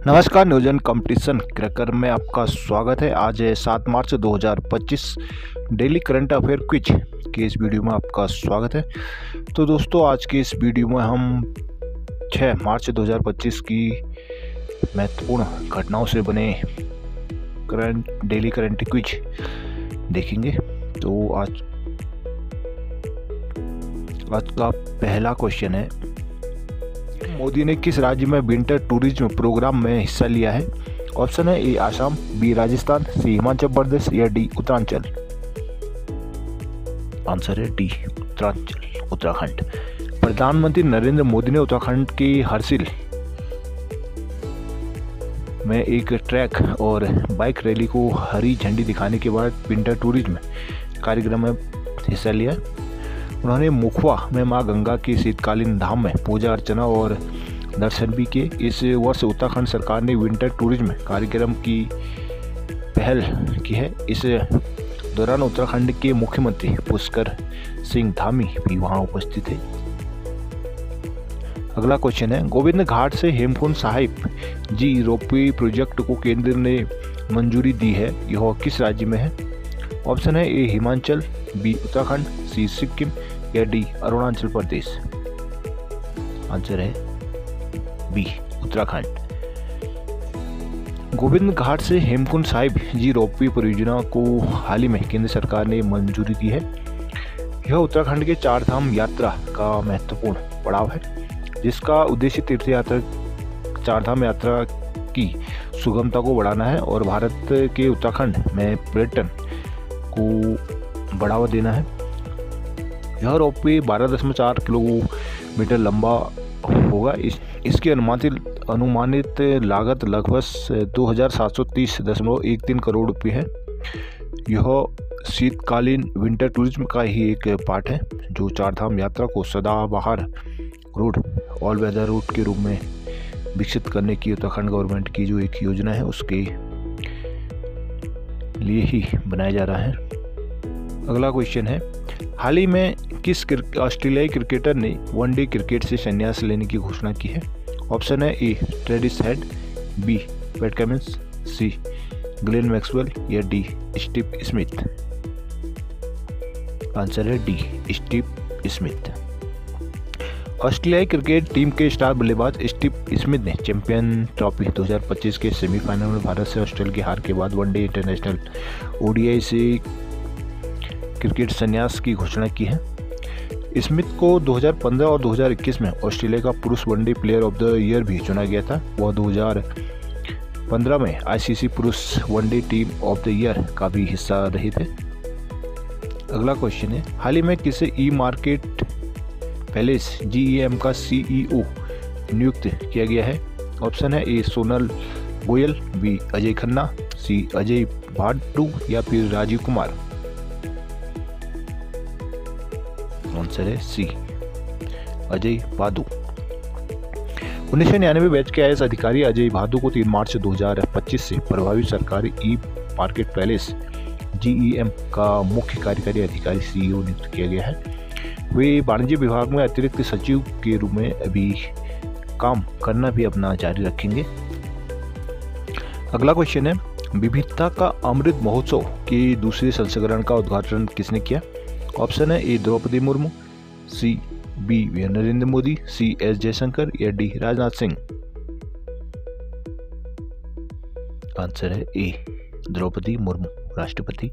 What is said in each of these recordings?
नमस्कार, न्यूजन competition cracker में आपका स्वागत है। आज है 7 मार्च 2025। डेली करंट अफेयर क्विज के इस वीडियो में आपका स्वागत है। तो दोस्तों, आज के इस वीडियो में हम 6 मार्च 2025 की महत्वपूर्ण घटनाओं से बने डेली करंट क्विज देखेंगे। तो आज का पहला क्वेश्चन है, मोदी ने किस राज्य में विंटर टूरिज्म प्रोग्राम में हिस्सा लिया है? ऑप्शन है ए आसाम, बी राजस्थान, सी हिमाचल प्रदेश या डी उत्तरांचल। आंसर है डी उत्तराखंड। प्रधानमंत्री नरेंद्र मोदी ने उत्तराखंड के हरसिल में एक ट्रैक और बाइक रैली को हरी झंडी दिखाने के बाद विंटर टूरिज्म कार्यक्रम में हिस्सा लिया। उन्होंने मुखवा में मां गंगा के शीतकालीन धाम में पूजा अर्चना और दर्शन भी किए। इस वर्ष उत्तराखंड सरकार ने विंटर टूरिज्म कार्यक्रम की पहल की है। इस दौरान उत्तराखंड के मुख्यमंत्री पुष्कर सिंह धामी भी वहां उपस्थित थे। अगला क्वेश्चन है, गोविंद घाट से हेमकुंड साहिब जी रोपवे प्रोजेक्ट को केंद्र ने मंजूरी दी है, यह किस राज्य में है? ऑप्शन है ए हिमाचल, बी उत्तराखंड, सी सिक्किम या डी अरुणाचल प्रदेश। आंसर है बी उत्तराखंड। गोविंद घाट से हेमकुंड साहिब जी रोपवे परियोजना को हाल ही में केंद्र सरकार ने मंजूरी दी है। यह उत्तराखंड के चार धाम यात्रा का महत्वपूर्ण पड़ाव है, जिसका उद्देश्य तीर्थ यात्रा चार धाम यात्रा की सुगमता को बढ़ाना है और भारत के उत्तराखंड में पर्यटन को बढ़ावा देना है। यह रोपवे 12.4 किलोमीटर लंबा होगा। इसकी अनुमानित लागत लगभग 2730.13 करोड़ रुपये है। यह शीतकालीन विंटर टूरिज्म का ही एक पार्ट है, जो चारधाम यात्रा को सदाबहार रूट, ऑल वेदर रूट के रूप में विकसित करने की उत्तराखंड गवर्नमेंट की जो एक योजना है, उसके लिए ही बनाया जा रहा है। अगला क्वेश्चन है, हाल ही में किस ऑस्ट्रेलियाई क्रिकेटर ने वनडे क्रिकेट से संन्यास लेने की घोषणा की है? ऑप्शन है A Travis Head, B Pat Cummins, C Glenn Maxwell या डी स्टीव स्मिथ। आंसर है डी स्टीव स्मिथ। ऑस्ट्रेलियाई क्रिकेट टीम के स्टार बल्लेबाज स्टीव स्मिथ ने चैंपियन ट्रॉफी 2025 के सेमीफाइनल में भारत से ऑस्ट्रेलिया की हार के बाद वनडे इंटरनेशनल ओडीआई से क्रिकेट संन्यास की घोषणा की है। स्मिथ को 2015 और 2021 में ऑस्ट्रेलिया का पुरुष one day player of the year भी चुना गया था। वह 2015 में आईसीसी पुरुष one day team of the year का भी हिस्सा रहे थे। अगला क्वेश्चन है, हाल ही में किसे ई मार्केट पैलेस GEM का CEO नियुक्त किया गया है? ऑप्शन है ए सोनल गोयल, बी अजय खन्ना, सी अजय भाटू या फिर राजीव कुमार। आंसर है सी अजय भादु। 1999 बैच के आईएएस अधिकारी अजय भादु को 3 मार्च 2025 से प्रभावी सरकारी ई मार्केट पैलेस GEM का मुख्य कार्यकारी अधिकारी CEO नियुक्त किया गया है। वे वाणिज्य विभाग में अतिरिक्त सचिव के रूप में अभी काम करना भी अपना जारी रखेंगे। अगला क्वेश्चन है, विविधता का अमृत महोत्सव के दूसरे संस्करण का उद्घाटन किसने किया? ऑप्शन है A Draupadi Murmu, C B Narendra Modi, C S Jaishankar या डी राजनाथ सिंह। आंसर है ए द्रौपदी मुर्मू, राष्ट्रपति।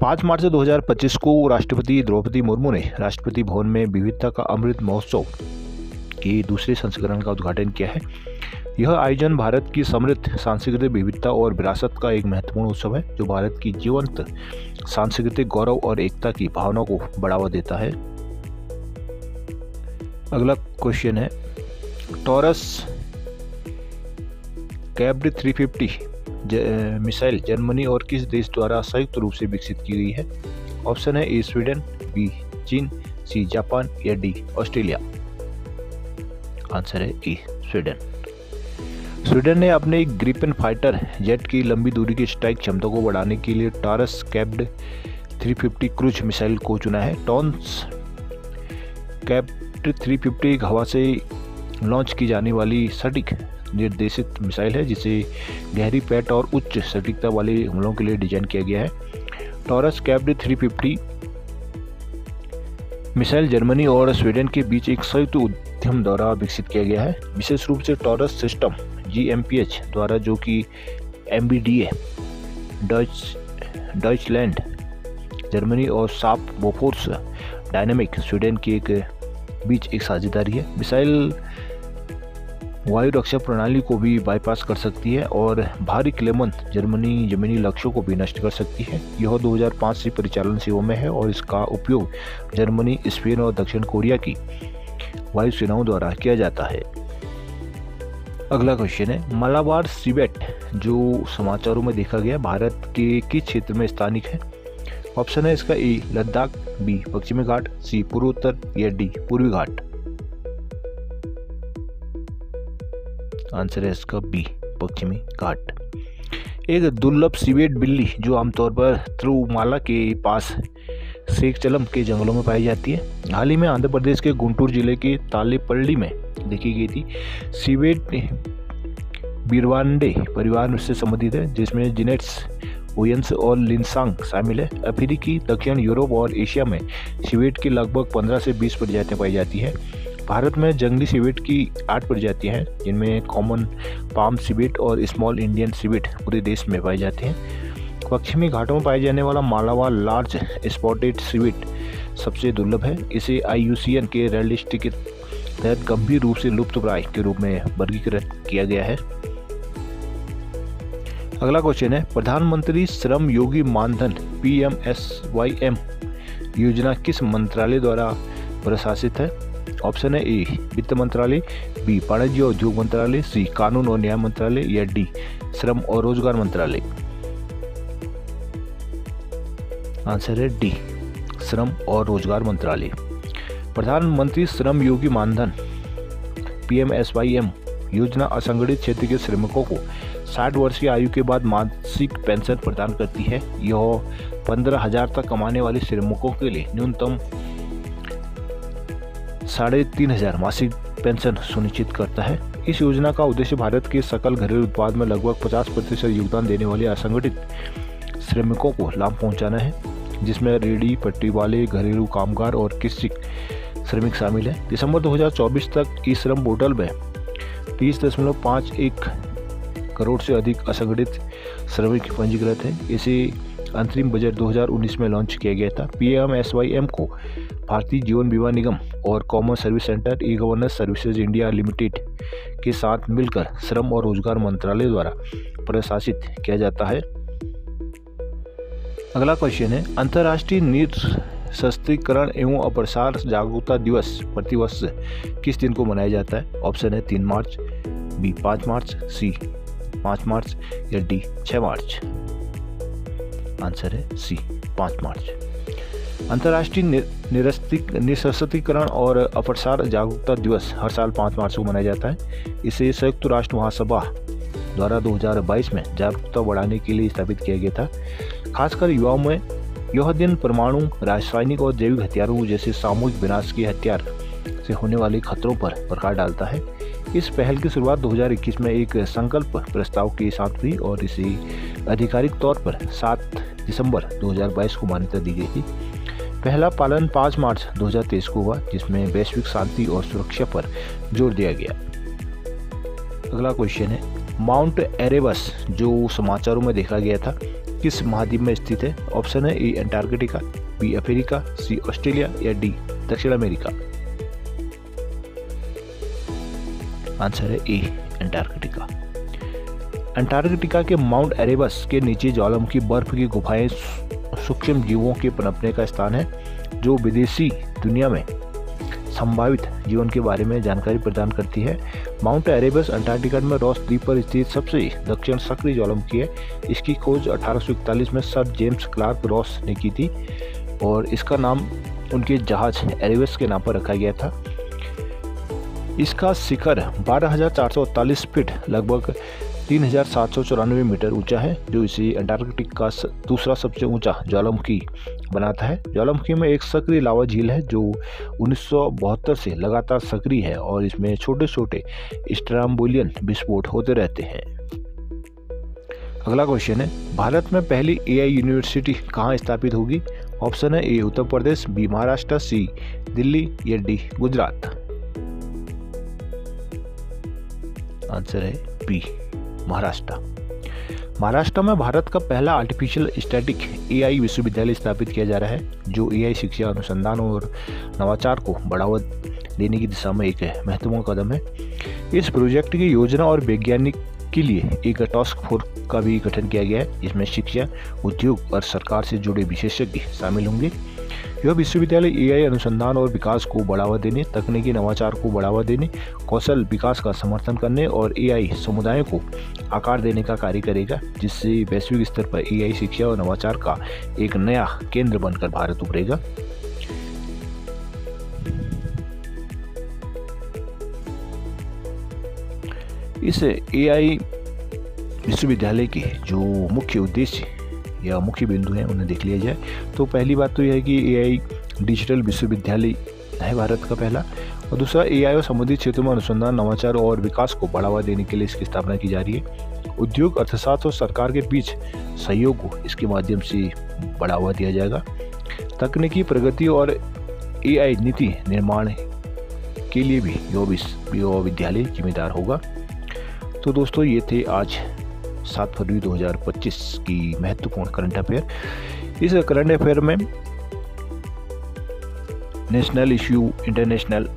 5 मार्च 2025 को राष्ट्रपति द्रौपदी मुर्मू ने राष्ट्रपति भवन में विविधता का अमृत महोत्सव के दूसरे संस्करण का उद्घाटन किया है। यह आयोजन भारत की समृद्ध सांस्कृतिक विविधता और विरासत का एक महत्वपूर्ण उत्सव है, जो भारत की जीवंत सांस्कृतिक गौरव और एकता की भावना को बढ़ावा देता है। अगला क्वेश्चन है, टॉरस कैब्ड 350 मिसाइल जर्मनी और किस देश द्वारा संयुक्त रूप से विकसित की गई है? ऑप्शन है ए स्वीडन, बी चीन, सी जापान या डी ऑस्ट्रेलिया। आंसर है ए स्वीडन। स्वीडन ने अपने ग्रिपेन फाइटर जेट की लंबी दूरी की स्ट्राइक क्षमता को बढ़ाने के लिए टॉरस कैब्ड 350 क्रूज मिसाइल को चुना है। टॉरस कैब्ड 350 हवा से लॉन्च की जाने वाली सटीक निर्देशित मिसाइल है, जिसे गहरी पैठ और उच्च सटीकता वाले हमलों के लिए डिजाइन किया गया है। टॉरस कैप्ड 350 मिसाइल जर्मनी और स्वीडन के बीच एक संयुक्त उद्यम द्वारा विकसित किया गया है। विशेष रूप से टॉरस सिस्टम GmbH द्वारा, जो कि MBDA डॉइचलैंड जर्मनी और साप बोफोर्स डायनामिक स्वीडन के बीच एक साझेदारी है। मिसाइल वायु रक्षा प्रणाली को भी बाईपास कर सकती है और भारी क्लेमन जर्मनी लक्ष्यों को भी नष्ट कर सकती है। यह 2005 से परिचालन सेवा में है और इसका उपयोग जर्मनी, स्पेन और दक्षिण कोरिया की वायुसेनाओं द्वारा किया जाता है। अगला क्वेश्चन है, मालाबार सीबेट जो समाचारों में देखा गया भारत के किस क्षेत्र में स्थानिक है? ऑप्शन है इसका ए लद्दाख, बी पश्चिमी घाट, सी पूर्वोत्तर या डी पूर्वी घाट। आंसर है इसका बी पश्चिमी घाट। एक दुर्लभ सीवेट बिल्ली जो आमतौर पर तिरुमाला के पास सेकचलम के जंगलों में पाई जाती है, हाल ही में आंध्र प्रदेश के गुंटूर जिले के तालेपल्ली में देखी गई थी। सीवेट बीरवांडे परिवार से संबंधित है, जिसमें जिनेट्स, ओयंस और लिनसांग शामिल है। अफ्रीकी, दक्षिण यूरोप और एशिया में सीवेट की लगभग 15 से 20 प्रजातियां पाई जाती है। भारत में जंगली सीवेट की 8 प्रजातियां हैं, जिनमें कॉमन पाम सीवेट और स्मॉल इंडियन सीवेट पूरे देश में पाए जाते हैं। पश्चिमी घाटों में पाए जाने वाला मालाबार लार्ज स्पॉटेड सीवेट सबसे दुर्लभ है। इसे IUCN के रेड लिस्ट के तहत गंभीर रूप से लुप्तप्राय के रूप में वर्गीकृत किया गया है। अगला क्वेश्चन है, प्रधानमंत्री श्रम योगी मानधन PMSYM योजना किस मंत्रालय द्वारा प्रशासित है? ऑप्शन है ए वित्त मंत्रालय, बी वाणिज्य और उद्योग मंत्रालय, सी कानून और न्याय मंत्रालय या डी श्रम और रोजगार मंत्रालय। आंसर है डी श्रम और रोजगार मंत्रालय। प्रधानमंत्री श्रम योगी मानधन PMSYM योजना असंगठित क्षेत्र के श्रमिकों को 60 वर्ष की आयु के बाद मासिक पेंशन प्रदान करती है। यह 15,000 तक कमाने वाले श्रमिकों के लिए न्यूनतम 3,500 मासिक पेंशन सुनिश्चित करता है। इस योजना का उद्देश्य भारत के सकल घरेलू उत्पाद में लगभग 50% योगदान देने वाले असंगठित श्रमिकों को लाभ पहुंचाना है, जिसमें रेहड़ी पटरी वाले, घरेलू कामगार और कृषि श्रमिक शामिल हैं। दिसंबर 2024 तक ई श्रम पोर्टल में 30.51 करोड़ से अधिक असंगठित श्रमिक पंजीकृत हैं। इसे अंतरिम बजट 2019 में लॉन्च किया गया था। PMSYM को भारतीय जीवन बीमा निगम और common service centre e-governance services India limited के साथ मिलकर श्रम और रोजगार मंत्रालय द्वारा प्रशासित किया जाता है। अगला क्वेश्चन है, अंतर्राष्ट्रीय निरस्त्रीकरण एवं अप्रसार जागरूकता दिवस प्रतिवर्ष किस दिन को मनाया जाता है? ऑप्शन है 3 मार्च, बी 5 मार्च, सी 5 मार्च या डी 6 मार्च। आंसर है सी 5 मार्च। अंतर्राष्ट्रीय निरस्त्रीकरण और अप्रसार जागरूकता दिवस हर साल 5 मार्च को मनाया जाता है। इसे संयुक्त राष्ट्र महासभा द्वारा 2022 में जागरूकता बढ़ाने के लिए स्थापित किया गया था। खासकर युवाओं में यह दिन परमाणु, रासायनिक और जैविक हथियारों जैसे सामूहिक विनाश के हथियार से होने वाले खतरों पर प्रकाश डालता है। इस पहल की शुरुआत 2021 में एक संकल्प प्रस्ताव के साथ हुई और इसे आधिकारिक तौर पर 7 दिसंबर 2022 को मान्यता दी गई थी। पहला पालन 5 मार्च 2023 को हुआ, जिसमें वैश्विक शांति और सुरक्षा पर जोर दिया गया। अगला क्वेश्चन है, माउंट एरेबस जो समाचारों में देखा गया था किस महाद्वीप में स्थित है? ऑप्शन है ए अंटार्कटिका, बी अफ्रीका, सी ऑस्ट्रेलिया या डी दक्षिण अमेरिका। आंसर है ए अंटार्कटिका। अंटार्कटिका के माउंट एरेबस के नीचे ज्वालामुखी बर्फ की गुफाएं सूक्ष्म जीवों के पनपने का स्थान है, जो विदेशी दुनिया में संभावित जीवन के बारे में जानकारी प्रदान करती है। माउंट एरेबस अंटार्कटिका में रॉस द्वीप पर स्थित सबसे दक्षिण सक्रिय ज्वालामुखी है। इसकी खोज 1841 में सर जेम्स क्लार्क रॉस ने की थी और इसका नाम उनके जहाज एरेबस के नाम पर रखा गया था। इसका शिखर 12,448 फीट लगभग 3794 मीटर ऊंचा है, जो इसे अंटार्कटिक का दूसरा सबसे ऊंचा ज्वालामुखी बनाता है। ज्वालामुखी में एक सक्रिय लावा झील है जो 1972 से लगातार सक्रिय है और इसमें छोटे छोटे स्ट्रोम्बोलियन विस्फोट होते रहते हैं। अगला क्वेश्चन है, भारत में पहली AI यूनिवर्सिटी कहाँ स्थापित होगी? ऑप्शन है ए उत्तर प्रदेश, बी महाराष्ट्र, सी दिल्ली या डी गुजरात। आंसर है बी महाराष्ट्र। महाराष्ट्र में भारत का पहला आर्टिफिशियल स्टैटिक AI विश्वविद्यालय स्थापित किया जा रहा है, जो AI शिक्षा, अनुसंधान और नवाचार को बढ़ावा देने की दिशा में एक महत्वपूर्ण कदम है। इस प्रोजेक्ट की योजना और वैज्ञानिक के लिए एक टास्क फोर्स का भी गठन किया गया है, जिसमें शिक्षा, उद्योग और सरकार से जुड़े विशेषज्ञ शामिल होंगे। यह विश्वविद्यालय AI अनुसंधान और विकास को बढ़ावा देने, तकनीकी नवाचार को बढ़ावा देने, कौशल विकास का समर्थन करने और AI समुदायों को आकार देने का कार्य करेगा, जिससे वैश्विक स्तर पर AI शिक्षा और नवाचार का एक नया केंद्र बनकर भारत उभरेगा। इस AI विश्वविद्यालय के जो मुख्य उद्देश्य या मुख्य बिंदु हैं उन्हें देख लिया जाए तो पहली बात तो यह है कि AI डिजिटल विश्वविद्यालय है भारत का पहला, और दूसरा AI और संबंधित क्षेत्रों में अनुसंधान, नवाचार और विकास को बढ़ावा देने के लिए इसकी स्थापना की जा रही है। उद्योग, अर्थशास्त्र और सरकार के बीच सहयोग को इसके माध्यम से बढ़ावा दिया जाएगा। तकनीकी प्रगति और AI नीति निर्माण के लिए भी यह विद्यालय जिम्मेदार होगा। तो दोस्तों, ये थे आज 7 फरवरी 2025 की महत्वपूर्ण करंट अफेयर। इस करंट अफेयर में नेशनल इश्यू, इंटरनेशनल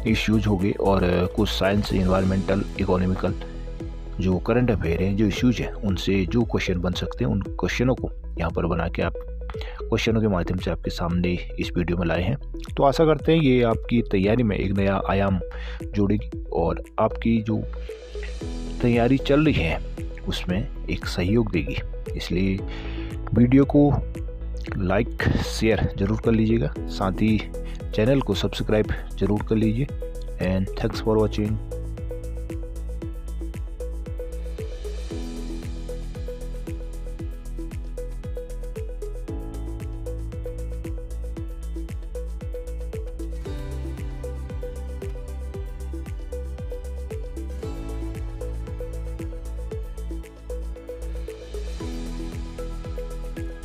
इश्यूज हो गए और कुछ साइंस, इन्वायरमेंटल, इकोनॉमिकल जो करंट अफेयर हैं, जो इश्यूज हैं, उनसे जो क्वेश्चन बन सकते हैं उन क्वेश्चनों को यहाँ पर बना के आप क्वेश्चनों के माध्यम से आपके सामने इस वीडियो में लाए हैं। तो आशा करते हैं ये आपकी तैयारी में एक नया आयाम जोड़ेगी और आपकी जो तैयारी चल रही है उसमें एक सहयोग देगी। इसलिए वीडियो को लाइक, शेयर ज़रूर कर लीजिएगा, साथ ही चैनल को सब्सक्राइब ज़रूर कर लीजिए। And thanks for watching.